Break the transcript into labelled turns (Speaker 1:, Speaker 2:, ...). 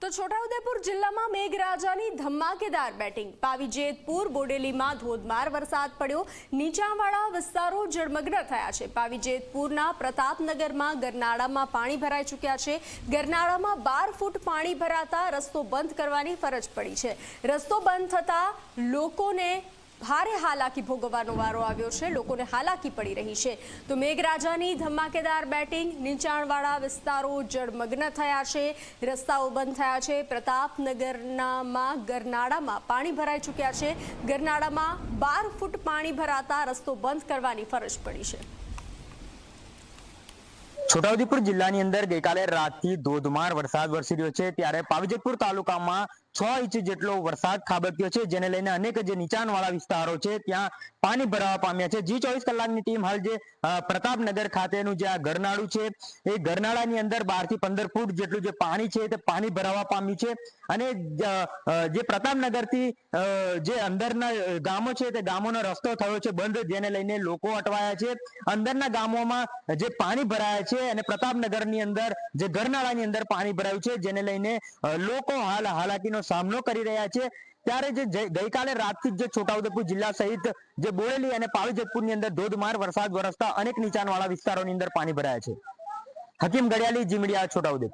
Speaker 1: તો છોટાઉદેપુર જિલ્લામાં મેઘરાજાની ધમાકેદાર બેટિંગ। પાવીજેતપુર બોડેલીમાં ધોધમાર વરસાદ પડ્યો। નીચાણવાળા વિસ્તારો જળમગ્ન થયા છે। પાવીજેતપુરના પ્રતાપનગરમાં ગરનાળામાં પાણી ભરાઈ ચૂક્યા છે। ગરનાળામાં 12 ફૂટ પાણી ભરાતા રસ્તો બંધ કરવાની ફરજ પડી છે। રસ્તો બંધ થતા લોકોને ભારે હાલાકી ભોગવવાનો વારો આવ્યો છે। લોકોને હાલાકી પડી રહી છે। તો મેઘરાજાની ધમાકેદાર બેટિંગ, નીચાણવાળા વિસ્તારો જળમગ્ન થયા છે, રસ્તાઓ બંધ થયા છે। પ્રતાપનગરમાં ગરનાળામાં પાણી ભરાઈ ચૂક્યા છે। ગરનાળામાં 12 ફૂટ પાણી ભરાતા રસ્તો બંધ કરવાની ફરજ પડી છે।
Speaker 2: છોટાઉદેપુર જિલ્લાની અંદર ગઈકાલે રાતથી ધોધમાર વરસાદ વરસી રહ્યો છે, ત્યારે પાવીજેતપુર તાલુકામાં 6 ઇંચ જેટલો વરસાદ ખાબક્યો છે, જેને લઈને અનેક જે નીચાણવાળા વિસ્તારો છે ત્યાં પાણી ભરાવા પામ્યા છે। જી 24 કલાકની ટીમ હાલ જે પ્રતાપનગર ખાતેનું જે આ ગરનાળું છે એ ગરનાળાની અંદર 12 થી 15 ફૂટ જેટલું જે પાણી છે તે પાણી ભરાવા પામ્યું છે। અને જે પ્રતાપનગરથી જે અંદરના ગામો છે તે ગામોનો રસ્તો થયો છે બંધ, જેને લઈને લોકો અટવાયા છે। અંદરના ગામોમાં જે પાણી ભરાયા છે અને પ્રતાપનગરની અંદર જે ગરનાળાની અંદર પાણી ભરાયું છે, જેને લઈને લોકો હાલ હાલાકીનો સામનો કરી રહ્યા છે। ત્યારે જે ગઈકાલે રાતથી જે છોટાઉદેપુર જિલ્લા સહિત જે બોડેલી અને પાવીજેતપુરની અંદર ધોધમાર વરસાદ વરસતા અનેક નીચાણવાળા વિસ્તારોની અંદર પાણી ભરાયા છે। હકીમ ઘડિયાળી, જી મીડિયા, છોટાઉદેપુર।